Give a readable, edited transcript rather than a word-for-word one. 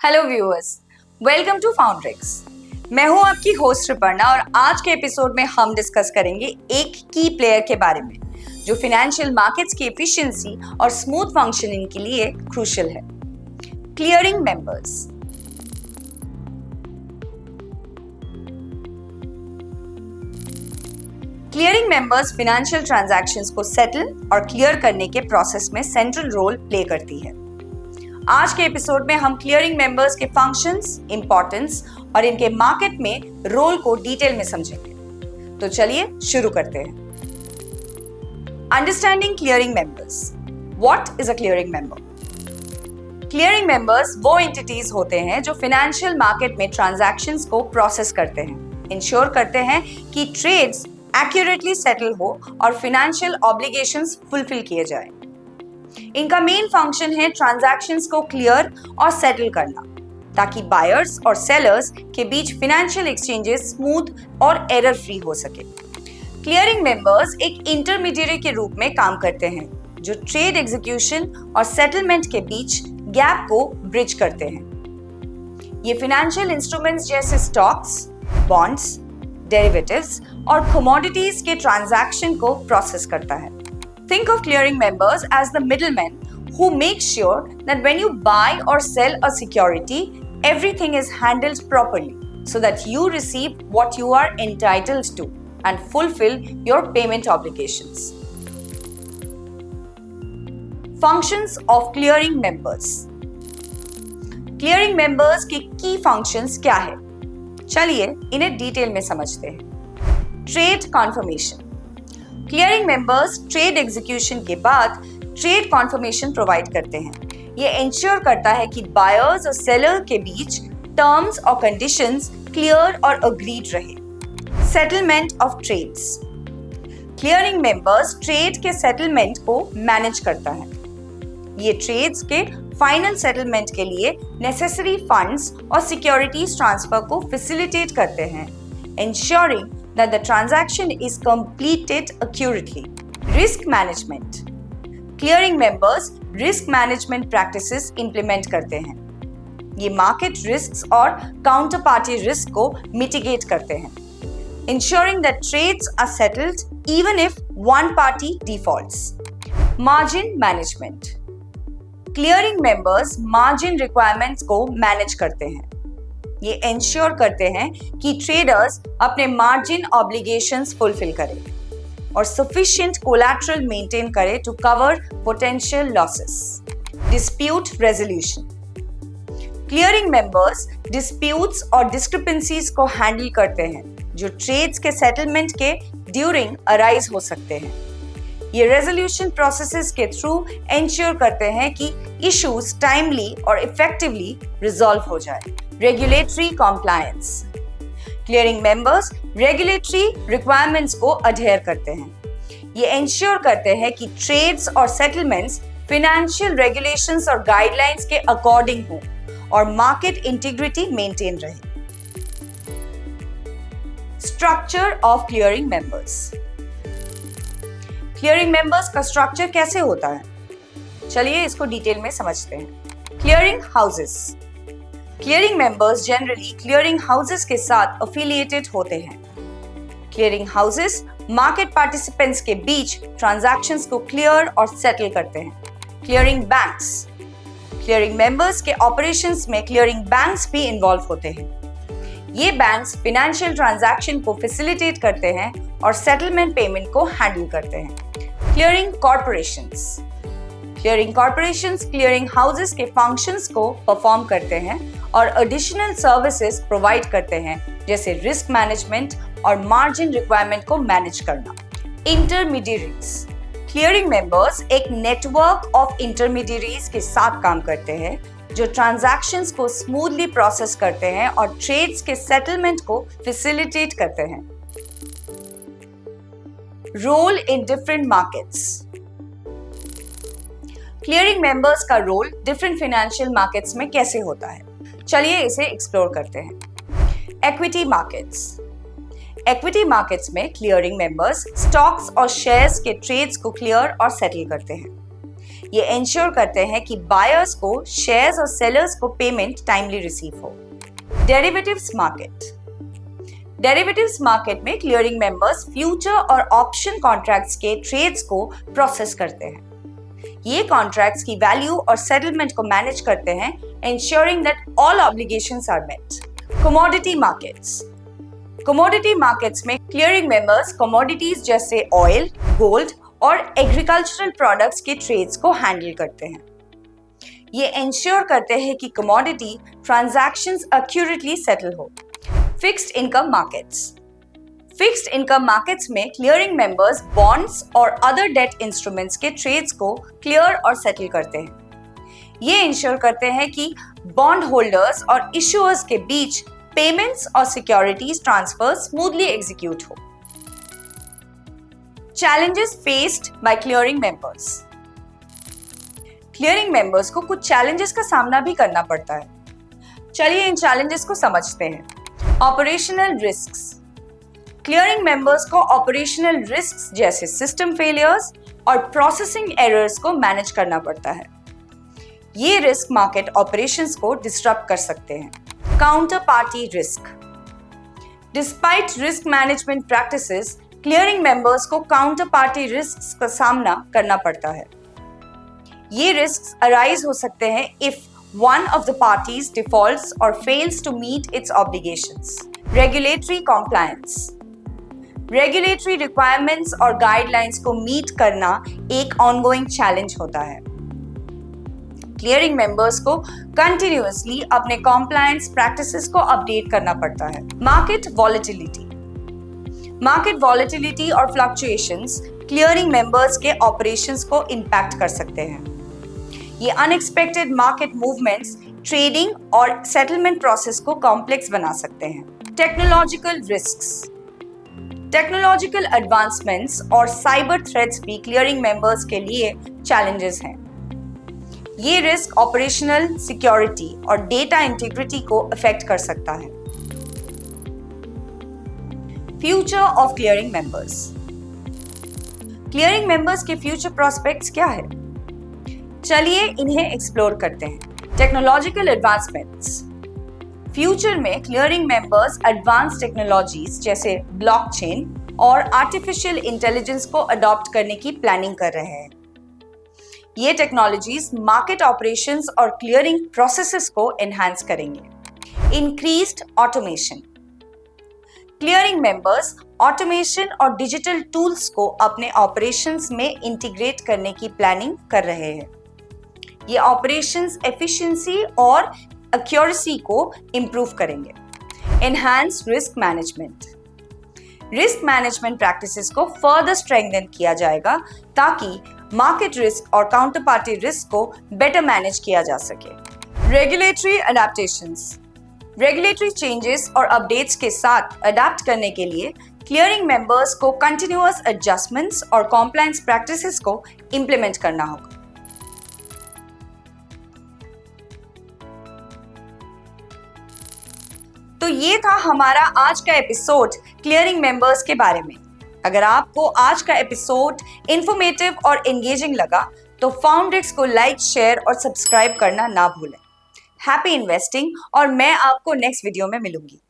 Hello viewers, welcome to Foundrix. मैं हूं आपकी होस्ट रिपर्णा और आज के एपिसोड में हम डिस्कस करेंगे एक की प्लेयर के बारे में जो फाइनेंशियल मार्केट्स की एफिशिएंसी और स्मूथ फंक्शनिंग के लिए क्रूशियल है, clearing members. Clearing members financial transactions को सेटल और क्लियर करने के प्रोसेस में सेंट्रल रोल प्ले करती है। आज के एपिसोड में हम क्लियरिंग मेंबर्स के फंक्शंस, इंपॉर्टेंस और इनके मार्केट में रोल को डिटेल में समझेंगे। तो चलिए शुरू करते हैं। Understanding clearing members. What is a clearing member? Clearing members वो एंटिटीज होते हैं जो फाइनेंशियल मार्केट में ट्रांजैक्शंस को प्रोसेस करते हैं, इंश्योर करते हैं कि ट्रेड्स एक्यूरेटली सेटल हो और फाइनेंशियल ऑब्लिगेशंस फुलफिल किए जाए। इनका मेन फंक्शन है ट्रांजैक्शंस को क्लियर और सेटल करना ताकि बायर्स और सेलर्स के बीच फाइनेंशियल एक्सचेंजेस स्मूथ और एरर फ्री हो सके। क्लियरिंग मेंबर्स एक इंटरमीडिएरी के रूप में काम करते हैं जो ट्रेड एग्जीक्यूशन और सेटलमेंट के बीच गैप को ब्रिज करते हैं। ये फाइनेंशियल इंस्ट्रूमेंट्स जैसे स्टॉक्स, बॉन्ड्स, डेरिवेटिव्स और कमोडिटीज के ट्रांजैक्शन को प्रोसेस करता है। Think of clearing members as the middlemen who make sure that when you buy or sell a security, everything is handled properly so that you receive what you are entitled to and fulfill your payment obligations. Functions of clearing members. Clearing members के key functions क्या है? चलिए इन्हें detail में समझते हैं। Trade confirmation. Clearing members trade execution के बाद ट्रेड कॉन्फर्मेशन प्रोवाइड करते हैं। ये इंश्योर करता है कि बायर्स और सेलर के बीच टर्म्स और कंडीशंस क्लियर और अग्रीड रहे। Settlement of trades. Clearing members trade के सेटलमेंट को मैनेज करता है। ये ट्रेड्स के फाइनल सेटलमेंट के लिए नेसेसरी फंड्स और सिक्योरिटीज ट्रांसफर को फैसिलिटेट करते हैं, ensuring that the transaction is completed accurately. Risk management. Clearing members risk management practices implement करते हैं। ये market risks और counterparty risk को mitigate करते हैं, ensuring that trades are settled even if one party defaults. Margin management. Clearing members margin requirements को manage करते हैं। ये इंश्योर करते हैं कि ट्रेडर्स अपने मार्जिन ऑब्लिगेशंस फुलफिल करें और सफिशिएंट कोलैटरल मेंटेन करें to cover potential losses. Dispute resolution. Clearing members disputes और डिस्क्रिपेंसीज को हैंडल करते हैं जो ट्रेड्स के सेटलमेंट के ड्यूरिंग अराइज हो सकते हैं। ये रेजोल्यूशन प्रोसेसेस के थ्रू इंश्योर करते हैं कि इश्यूज टाइमली और इफेक्टिवली रिजॉल्व हो जाए। Regulatory compliance. Clearing members regulatory requirements को अडेयर करते हैं। ये इंश्योर करते हैं कि ट्रेड्स और सेटलमेंट्स फाइनेंशियल रेगुलेशंस और गाइडलाइंस के अकॉर्डिंग हो और मार्केट इंटीग्रिटी मेंटेन रहे। Structure of clearing members. Clearing members का स्ट्रक्चर कैसे होता है? चलिए इसको डिटेल में समझते हैं। Clearing houses. Clearing members generally clearing houses के साथ अफिलिएटेड होते हैं। क्लियरिंग हाउसेस मार्केट पार्टिसिपेंट्स के बीच ट्रांजैक्शंस को क्लियर और सेटल करते हैं। Clearing banks. क्लियरिंग मेंबर्स के ऑपरेशंस में क्लियरिंग बैंक्स भी इन्वॉल्व होते हैं। ये बैंक्स फाइनेंशियल ट्रांजैक्शन को फैसिलिटेट करते हैं और सेटलमेंट पेमेंट को हैंडल करते हैं। Clearing corporations. Clearing corporations clearing houses के फंक्शंस को परफॉर्म करते हैं और एडिशनल सर्विसेज प्रोवाइड करते हैं जैसे रिस्क मैनेजमेंट और मार्जिन रिक्वायरमेंट को मैनेज करना। इंटरमीडिएरीज। क्लियरिंग मेंबर्स एक नेटवर्क ऑफ इंटरमीडिएरीज के साथ काम करते हैं जो ट्रांजैक्शंस को स्मूथली प्रोसेस करते हैं और ट्रेड्स के सेटलमेंट को फैसिलिटेट करते हैं। Role in different markets. Clearing members का रोल डिफरेंट फाइनेंशियल मार्केट्स में कैसे होता है, चलिए इसे एक्सप्लोर करते हैं। Equity markets. इक्विटी मार्केट्स में क्लियरिंग मेंबर्स स्टॉक्स और शेयर्स के ट्रेड्स को क्लियर और सेटल करते हैं। ये इंश्योर करते हैं कि बायर्स को शेयर्स और सेलर्स को पेमेंट टाइमली रिसीव हो। Derivatives market. डेरिवेटिव्स मार्केट में क्लियरिंग मेंबर्स फ्यूचर और ऑप्शन कॉन्ट्रैक्ट्स के ट्रेड्स को प्रोसेस करते हैं। ये कॉन्ट्रैक्ट्स की वैल्यू और सेटलमेंट को मैनेज करते हैं, ensuring that all obligations are met. Commodity markets. Commodity markets में क्लियरिंग मेंबर्स कमोडिटीज जैसे ऑयल, गोल्ड और एग्रीकल्चरल प्रोडक्ट्स के ट्रेड्स को हैंडल करते हैं। ये इंश्योर करते हैं कि कमोडिटी ट्रांजैक्शंस एक्यूरेटली सेटल हो। Fixed income markets. Fixed income markets में क्लियरिंग मेंबर्स बॉन्ड्स और अदर डेट इंस्ट्रूमेंट्स के ट्रेड्स को क्लियर और सेटल करते हैं। ये इंश्योर करते हैं कि बॉन्ड होल्डर्स और इशुअर्स के बीच पेमेंट्स और सिक्योरिटीज ट्रांसफर स्मूथली एग्जीक्यूट हो। Challenges faced by clearing members. Clearing members को कुछ चैलेंजेस का सामना भी करना पड़ता है। चलिए इन चैलेंजेस को समझते हैं। Operational risks. क्लियरिंग मेंबर्स को ऑपरेशनल रिस्क्स जैसे सिस्टम फेलियर्स और प्रोसेसिंग एरर्स को मैनेज करना पड़ता है। ये रिस्क मार्केट ऑपरेशंस को डिस्टर्ब कर सकते हैं। Counter party risk. Despite risk management practices, clearing members को काउंटर पार्टी रिस्क का सामना करना पड़ता है। ये रिस्क अराइज हो सकते हैं if one of the parties defaults or fails to meet its obligations. Regulatory compliance. Regulatory requirements और guidelines को meet करना एक ongoing challenge होता है। Clearing members को continuously अपने compliance practices को update करना पड़ता है। Market volatility. Market volatility और fluctuations clearing members के operations को impact कर सकते हैं। ये अनएक्सपेक्टेड मार्केट मूवमेंट्स ट्रेडिंग और सेटलमेंट प्रोसेस को कॉम्प्लेक्स बना सकते हैं। Technological risks. टेक्नोलॉजिकल एडवांसमेंट्स और साइबर थ्रेट्स भी क्लियरिंग मेंबर्स के लिए चैलेंजेस हैं। ये रिस्क ऑपरेशनल सिक्योरिटी और डेटा इंटीग्रिटी को अफेक्ट कर सकता है। Future of clearing members. Clearing members के फ्यूचर प्रोस्पेक्ट्स क्या है? चलिए इन्हें एक्सप्लोर करते हैं। Technological advancements. फ्यूचर में क्लियरिंग मेंबर्स एडवांस टेक्नोलॉजीज जैसे ब्लॉकचेन और आर्टिफिशियल इंटेलिजेंस को अडॉप्ट करने की प्लानिंग कर रहे हैं। ये टेक्नोलॉजीज मार्केट ऑपरेशंस और क्लियरिंग प्रोसेसेस को एनहांस करेंगे। Increased automation. Clearing members automation और डिजिटल टूल्स को अपने ऑपरेशंस में इंटीग्रेट करने की प्लानिंग कर रहे हैं। ये ऑपरेशंस एफिशिएंसी और एक्यूरेसी को इंप्रूव करेंगे। Enhance risk management. Risk management practices को फर्दर स्ट्रेंथन किया जाएगा ताकि मार्केट रिस्क और काउंटर पार्टी रिस्क को बेटर मैनेज किया जा सके। Regulatory adaptations. रेगुलेटरी चेंजेस और अपडेट्स के साथ अडेप्ट करने के लिए क्लियरिंग मेंबर्स को कंटिन्यूअस एडजस्टमेंट्स और कॉम्प्लायंस प्रैक्टिसेस को इंप्लीमेंट करना होगा। तो ये था हमारा आज का एपिसोड क्लियरिंग मेंबर्स के बारे में। अगर आपको आज का एपिसोड इंफॉर्मेटिव और एंगेजिंग लगा तो फाउंडेक्स को लाइक, शेयर और सब्सक्राइब करना ना भूलें। हैप्पी इन्वेस्टिंग और मैं आपको नेक्स्ट वीडियो में मिलूंगी।